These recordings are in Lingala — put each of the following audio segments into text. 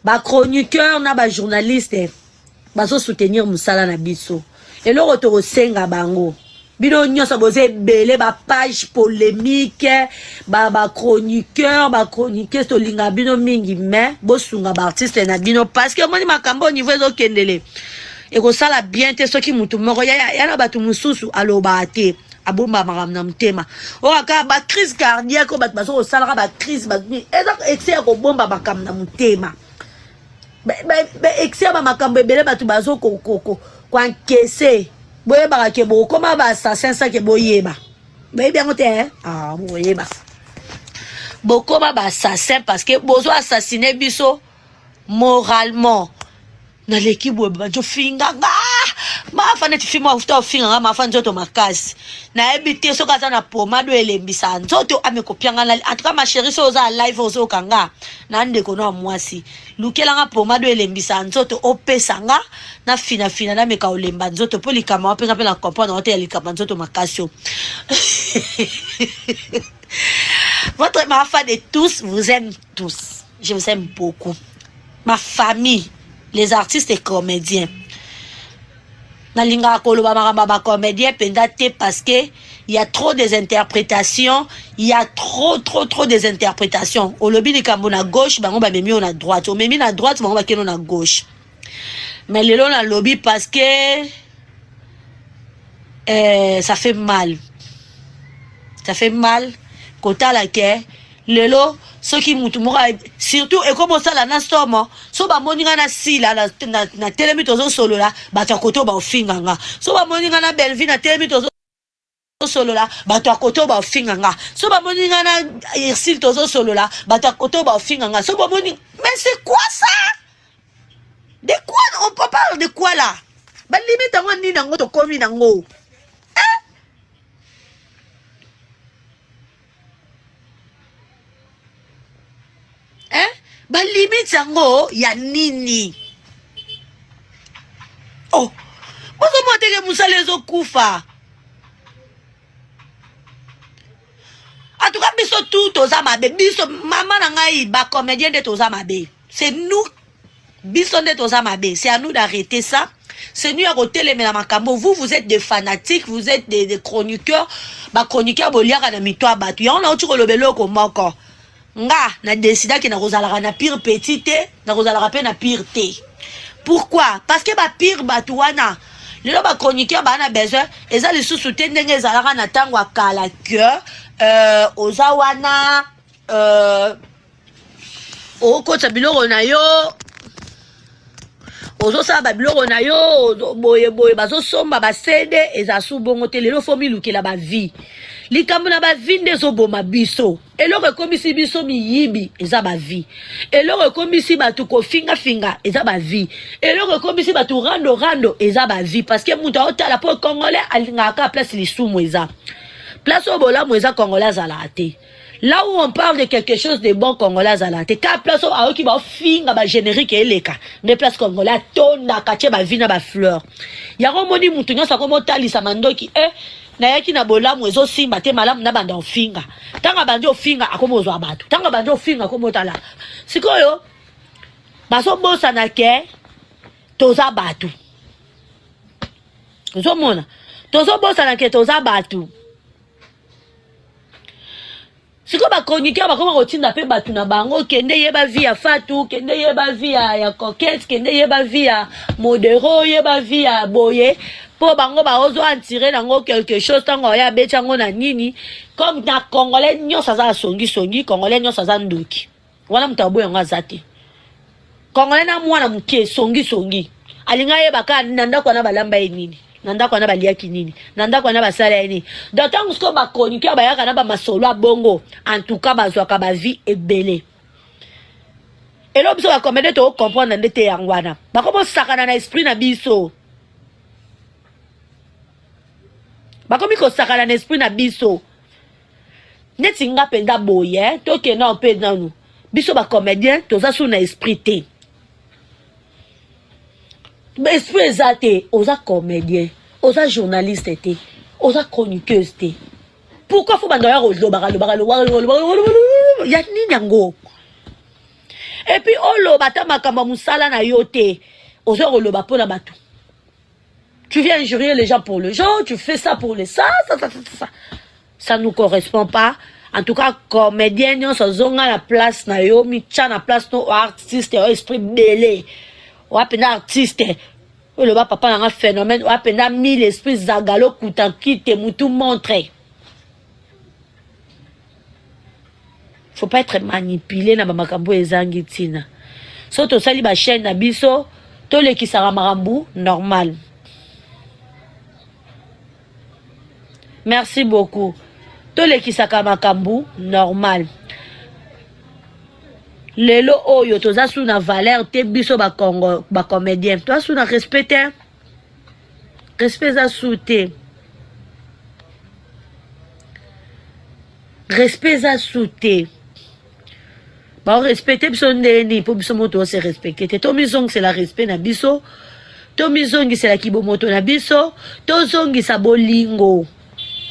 ba chroniqueur na ba journaliste bazo soutenir musala na biso eloko to senga bango bino nyonso boze belé ba page polémique ba chroniqueur ba chroniqueuse to linga bino mingi mais bosunga ba artiste na bino parce que moni makambo au niveau zo kendele et ko sala bien te soki mutu moko ya na batu mususu aloba te abomba makamna mtema oka ba crise cardiaque ko batu baso sala ba crise ba eza ko bomba makamna mtema excès ba makambo ebele batu bazo ko encaisser boye ba ke bo koma ba assassin ça ke boyeba boye bien côté ah boyeba boko ba assassin parce que bozo assassiner biso moralement na l'équipe boye finga ma fane ti fimo ufuta finga ma fane zoto makasi na ebité so kaza na pomade elembisa nzoto amekopianga na en tout cas ma chérie so za live ozo kanga na ndeko no mwasi lukela nga pomade elembisa nzoto opesanga na fina na meka olemba nzoto po likama wapenga pe na comprendre hotel likama nzoto makasio ma fan de tous vous aime tous je vous aime beaucoup ma famille les artistes et comédiens na linga koloba maramba ba comédien pendate parce que il y a trop des interprétations, il y a trop des interprétations. Au lobby de Cameroun à gauche, bango ba memi on à droite, on memi à droite, bango ba keno à gauche. Mais le long dans le lobby parce que ça fait mal. Ça fait mal kota la ke lelo ceux qui mutu mora surtout et comme ça la na storm so ba moninga na sila na telemi tozo solo la ba ta koto ba ofinganga so ba moninga na Belville na telemi tozo solo la ba ta koto ba ofinganga so ba moninga na Irsil tozo solo la ba ta koto ba ofinganga so ba moninga mais c'est quoi ça? De quoi on parle de quoi là? Ba limite ngo ni nango to komi nango ba limite yango ya nini? Oh, bozo moteke musale zo kufa. En tout cas, biso tout toza mabe, biso maman na ngai ba comédien de toza mabe. C'est nous biso de toza mabe, c'est à nous d'arrêter ça. C'est nous à côté les makambo. Vous êtes des fanatiques, vous êtes des chroniqueurs, ba chroniqueur boliaka na mitwa batu. Ya on a uti ko lobelo ko moko. Nga na décida que na rosalara na pire petite na rosalara pe na pire té. Pourquoi? Parce que ba pire batuana le ba chroniqueur ba na besoin eza le sous ndenge ezalaka na tango akala que ozawana okota biloko na yo ozo sa ba biloko na yo boye bazo somba ba cede eza su bongo te lelo fomi lukela ba vie likambo na ba vie ndezo boma biso eloko komisi biso miyibi eza ba vie eloko komisi batu ko finga eza ba vie eloko komisi batu rando eza ba vie parce que muta otala po congolais alingaka place lisumu eza place obola mo eza congolais azalate. Là où on parle de quelque chose de bon congolais à la tête, car place où qui va finir ba générique et les cas, mais place congolais tonda kache ba vina ba fleur. Ya romoni mutunyo sa komo tali sa mandoki na yaki na bola mwezo simba te malamu na banda ofinga. Tanga bandi ofinga akomo zo abatu. Tanga bandi ofinga akomo tala. Sikoyo baso bosa na ke toza batu. Zo mona. Tozo bosa na ke toza batu. Siko ba chroniqueur ba koma kotinda pe batu na bango kende yeba via Fatou kende yeba via ya Coquette kende yeba via Modero yeba via Boye po bango ba ozo en tirer nango quelque chose tango ya bechango na nini comme na congolais nyonso za songi congolais nyonso za ndoki wana mtabo yango azate congolais na mwana muke songi alinga yeba ka nanda kwa na balamba nini nanda kwa na baliaki nini nanda kwa na basala nini d'autant que ba chroniqueur ba yaka na ba masolo bongo en tout cas bazwaka ba vie ebele et là biso ba comédie to comprendre ndete yangwana ba komo sakana na esprit na biso ba komi ko sakana na esprit na biso neti nga penda boye to ke na pe nanu biso ba comédien to za sou na esprit te. Mais esprit exaté, osa comédien, osa journaliste té, osa chroniqueuse té. Pourquoi faut bandoya lo ya ni nyango? Et puis oloba ta makamba musala na yote ozo oloba pour la batou. Tu viens injurier les gens pour le genre, tu fais ça pour les ça. Ça nous correspond pas. En tout cas, comédien, nous sommes à la place, na yo, mi tcha na place, no artiste, esprit belé. Ou apena artiste. Ou le bas papa a un phénomène, ou apena mille esprits zagalo, koutan, qui te moutou montré. Faut pas être manipulé na bamakambo ezangi tina. Soto sali ba chaîne na biso, to le ki sara marambu, normal. Merci beaucoup. To le ki saka makambu, normal. Lelo oyo toza sous na valeur te biso ba Congo ba comédien. Toi sous na respecter. Respect za souté. Respect za souté. Ba respecter biso ndeni pour biso moto se respecter. To mizong c'est la respect na biso. To mizongi c'est la kibomoto na biso. To zongi sa bolingo.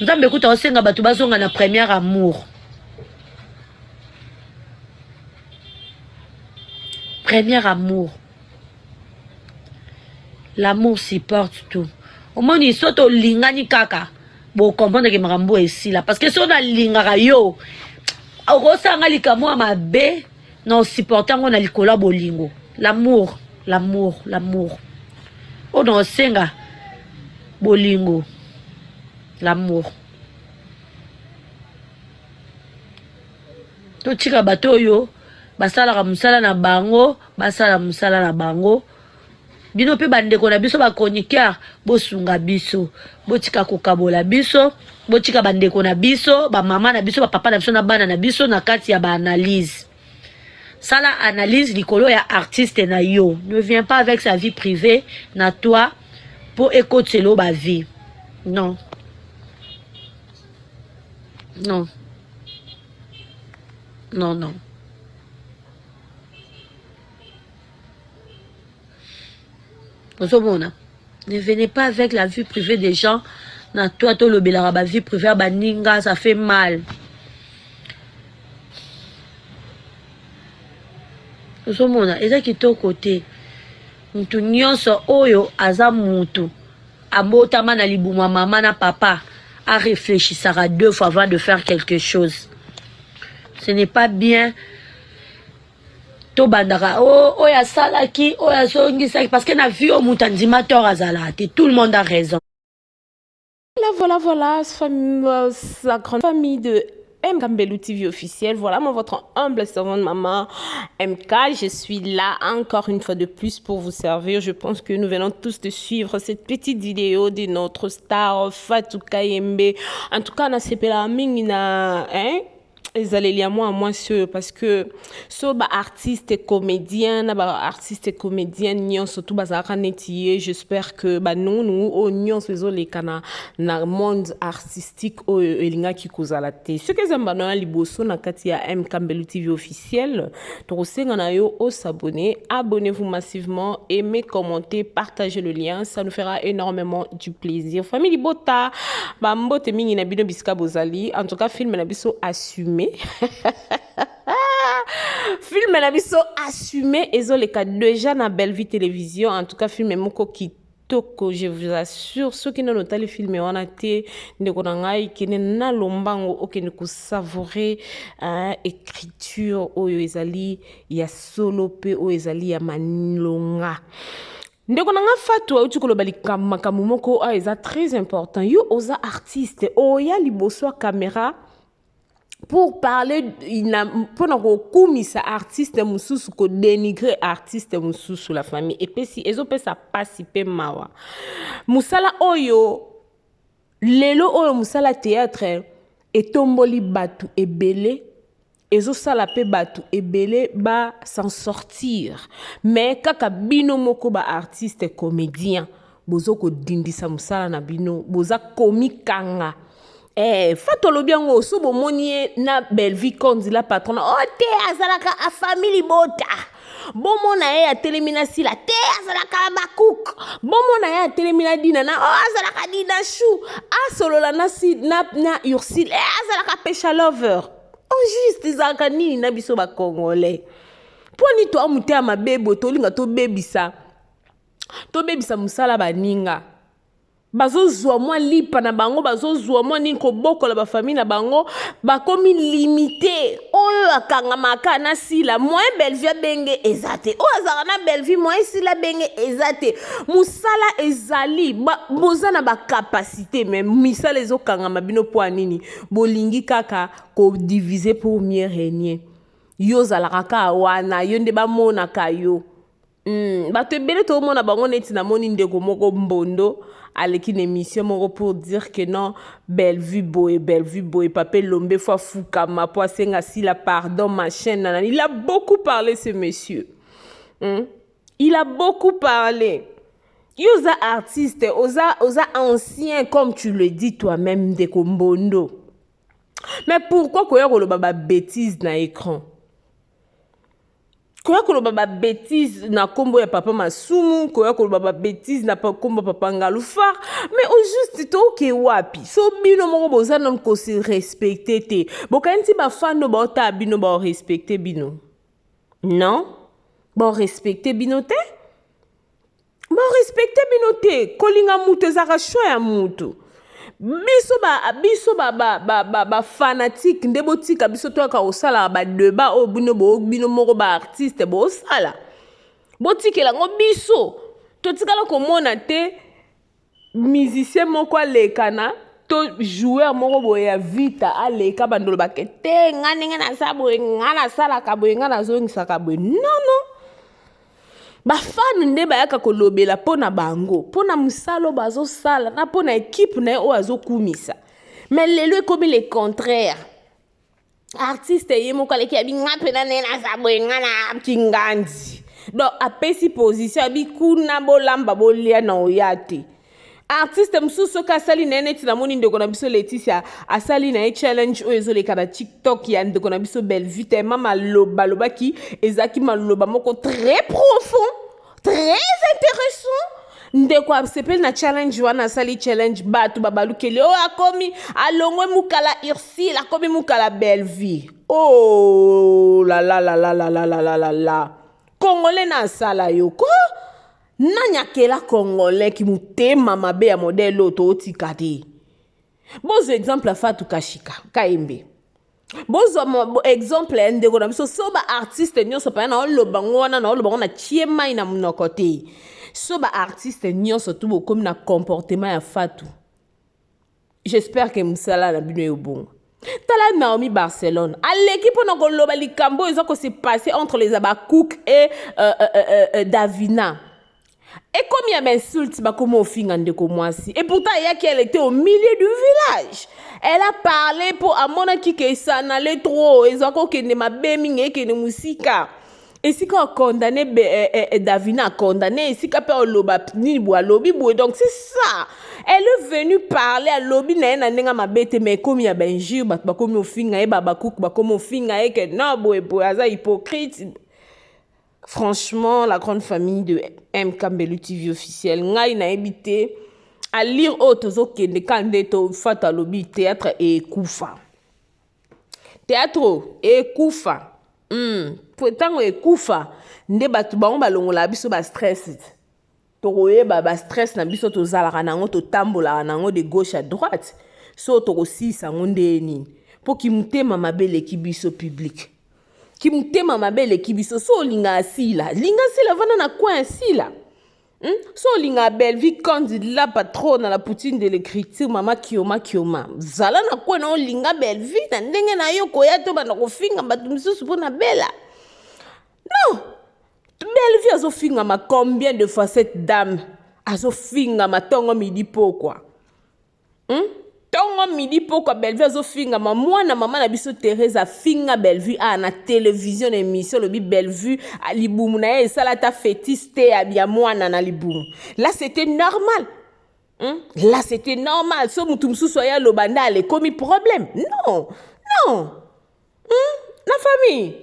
Nzambe kuta osenga batu bazonga na premier amour. Premier amour. L'amour supporte tout. Au moins, il saute au lingani kaka. Bon, comprendre que marambo est ici là. Parce que si on a lingara yo, au ressanga likamo à ma bé, non supportant on a likola bolingo. L'amour, l'amour, l'amour. On a senga bolingo. L'amour. To tika bato yo. Basala ka musala na bango, basala musala na bango. Bino pe bandeko na biso ba chroniqueur, bosunga biso, botika kokabola biso, botika bandeko na biso, ba mama na biso, ba papa na biso na bana na biso na kati ya ba analyse. Sala analyse likolo ya artiste na yo. Ne viens pas avec sa vie privée na toi pour écouter lo ba vie. Non. Non. Non, non. Ne venez pas avec la vie privée des gens. Na toi, to lobela ba vie privée ba ninga, ça fait mal. Et ça qui est au côté. Mutu nyonso oyo aza mutu. Ambota mana libuma maman na papa. A réfléchissera 2 fois avant de faire quelque chose. Ce n'est pas bien. To bandara oh ya salaki oh ya songisa parce que na vu au mutandimateur azalate tout le monde a raison. Voilà sa grande famille de M. Kambelou TV officiel. Voilà, moi, votre humble servante maman MK. Je suis là encore une fois de plus pour vous servir. Je pense que nous venons tous de suivre cette petite vidéo de notre star Fatou Kayembe. En tout cas, on a sepela mingina, hein? Ils allaient lire moi sûr parce que so ba artiste et comédien nion surtout bazaka netier. J'espère que ba nous au nion ces les kana na monde artistique au elinga ki kozala te. Ce que zamba na liboso na kati ya M Kambelou TV officiel to senga na yo au s'abonner, abonnez-vous massivement, aimez, commentez, partagez le lien, ça nous fera énormément du plaisir. Famille Bota ba mbote mingi na bino biska bozali. En tout cas film na biso assumé. Film na biso assumé ezoleka déjà na Belle Vie Télévision. En tout cas film moko kitoko, je vous assure ceux qui n'ont pas le film wana te ndeko na ngai kene na lombango okene ko savourer écriture oyo ezali ya solo pe oyo ezali ya manilonga. Ndeko nanga Fatou auti koloba likamakamu moko eza très important. Yo oza artiste oya liboso caméra pour parler pour kumisa artiste mususu ko dénigrer artiste mususu la famille et puis si ezo pesa participer mawa musala oyo lelo oyo musala théâtre etomboli batu ebele ezo sala pe batu ebele ba s'en sortir mais kaka bino moko ba artiste comédien bozo ko dindisa musala na bino boza komikanga. Fatou lobiango sobo monie na Belle Vie kondi la patronne te azalaka a famille bota bomo na ye a telemina sila te azalaka bakuk bomo na ye a telemina dina na azalaka dina chou asolola na ursil azalaka pesha lover on juste izalaka nini na biso ba congolais pour moni to amute ama bebo to linga to bebisa musala baninga bazozwa mwa lipa na bango bazozwa mwa nini kobokola bafamille na bango bakomi limité oyo akangamaka na sila moyen belvi abenge eza te oyo azalaka na belvi moyen sila benge eza te musala ezali boza na bakapasité me misala ezokangama bino mpo ya nini bolingi kaka kodivise pour mieux régner yo ozalaka kaka wana yo nde bamonaka yo bato ebele toomona bango neti namoni ndeko moko mbondo aleki na émission moko pour dire que non Bellevue boye Pape Lombe fois fukama po asenga sila pardon machin nanani. Il a beaucoup parlé ce monsieur. Il a beaucoup parlé. Yoza artiste, oza ancien comme tu le dis toi-même ndeko mbondo. Mais pourquoi koya koloba ba bêtise na écran? Koya koloba ba bêtise na kombo ya papa Masumu, koya koloba ba bêtise na kombo papa Ngalufar, mais au juste to ke wapi. So bino moko boza nom ko se respecter te. Bokanti ba fando ba ota bino ba respecter bino. Non? Ba respecter bino te? Ba respecter bino te. Kolinga mutu ezaka choix ya mutu. Biso ba fanatique nde botika biso to ka osala ba débat o bino moko ba artiste bo osala botikela ngo biso to tikala komona te musicien moko alekana to joueur moko boye ya vita aleka bandolo bakete ngane na sabo ngana sala ka boye ngana zongisa ka boye non bafanu nde bayaka kolobela pona bango pona musalo bazosala na pona équipe na o azokumisa mais lelo ekomi le contraire artiste ye moko aleki abi ngape na nena sabo ngana kingandi donc apesi position abi kuna bolamba bolia na oyate artiste msusu ka sali nene tina moni ndeko na biso Laetitia asali na challenge o ezoleka na TikTok ya ndeko na biso Bellevue te mama loba ki ezaki maloba moko très profond très intéressant ndeko apsepel na challenge wana asali challenge batu babalukele o akomi alongwe mukala Ursula akomi mukala Bellevue oh la Congolais na sala yoko nanyakela Congolais ki mutema mabe ya modelo to otikati. Bozo exemple a Fatou Kashika, Kaimbe. Bozo exemple ndeko na biso soba artiste nyonso pa na olobango na chiema ina munokote. Soba artiste nyonso tubo comme na comportement ya Fatou. J'espère que musala na bino yo bon. Tala Naomi Barcelone. À l'équipe on a koloba likambo ezako se passé entre les Abakouk et Davina. Et comme il y a des insultes, et pourtant, il y a qu'elle était au milieu du village. Elle a parlé pour Amona qui s'en allait trop. Ils ont dit que ma béming et que musika. Et si qu'on a condamné Davina a condamné, et si qu'on a loba ni lobby donc c'est ça. Elle est venue parler à lobby na nenga ma bête mais comme il y a benjir ba comme au finga e baba cook ba comme au finga e que non boy aza hypocrite. Franchement, la grande famille de M. Kambelu TV officiel, ngai na habité à lire autres kende kandeto fata lobby théâtre et koufa. Théâtre et koufa. Pourtant et koufa nde batu bango balongola biso ba stress. Toroye ba stress na biso to zalaka nango to tambola nango de gauche à droite. So toro si sango ndeni. Po ki mutema mabele ki biso public. Ki mutema mabele kibiso so linga asila vana na coin asila so linga Bellevue candidat patron na la poutine de l'écriture mama kioma zala na coin na linga Bellevue na ndenge na yo koya to bana kofinga batu misusu pona bela non Bellevue azofinga ma combien de fois cette dame azofinga matongo midi pokwa Tongo midi poko Bellevue azofinga mwana mama na biso Teresa finga Bellevue na télévision émission lobi Bellevue a libumu na ye salata fétiste ya mwana na libumu. Là c'était normal. Là c'était normal. So mutu msusu ya lobanda ale komi problème. Non. La famille.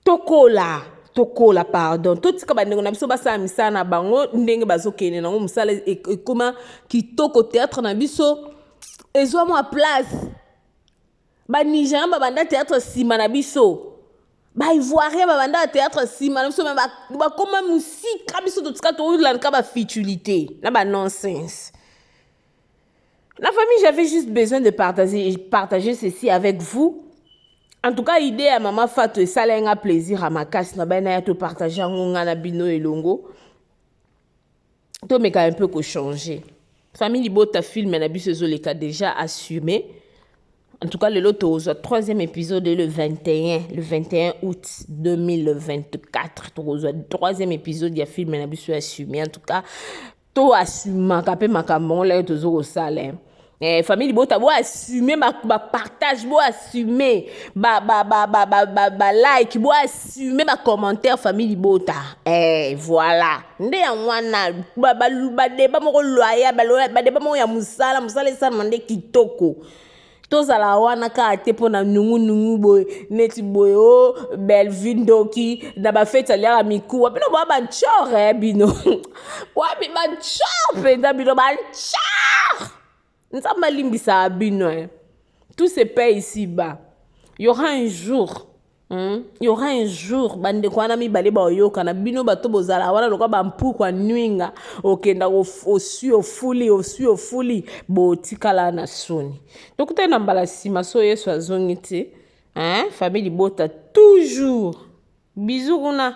Tokola pardon tout ka bandeko na biso basa misana na bango ndenge bazokene nango musala ekoma kitoko théâtre na biso ezwa mo place ba Nigérian ba banda théâtre sima na biso ba ivoirien ba banda théâtre sima na biso ba koma musika biso to tsika to la ka ba futilité na ba nonsense. La famille, j'avais juste besoin de partager ceci avec vous. En tout cas, l'idée à maman Fatou et ça a un plaisir à ma casse na ben na to partager ngonga na bino elongo. To me ka un peu ko changer. Famille Libota film na biso zo le cas déjà assumé. En tout cas, le loto, le troisième épisode est le 21 août 2024. Le troisième épisode, il y a film na biso assumé. En tout cas, to assume kapé makamon là to zo salé. Famille Libota bo assumer ba partage bo assumer ba like bo assumer ba commentaire famille Libota voilà ndé ya wana ba débat moko loya ba débat moko ya musala esa mande kitoko tozala wana ka ate pona nungu boy neti boy o Belvin Doki na ba fête aliara miku bino ba chore bino wa bi ba chore penda bino ba chore. Tout se paie ici-bas. Il y aura un jour. Il y aura un jour. Bande kwa na mi bale ba oyoka na bino bato bozala wana loka ba mpu kwa nwinga okenda au fuli bo tikala na soni. Donc te na mbala sima so yeso azongi te. Famille Libota toujours. Bisous kuna.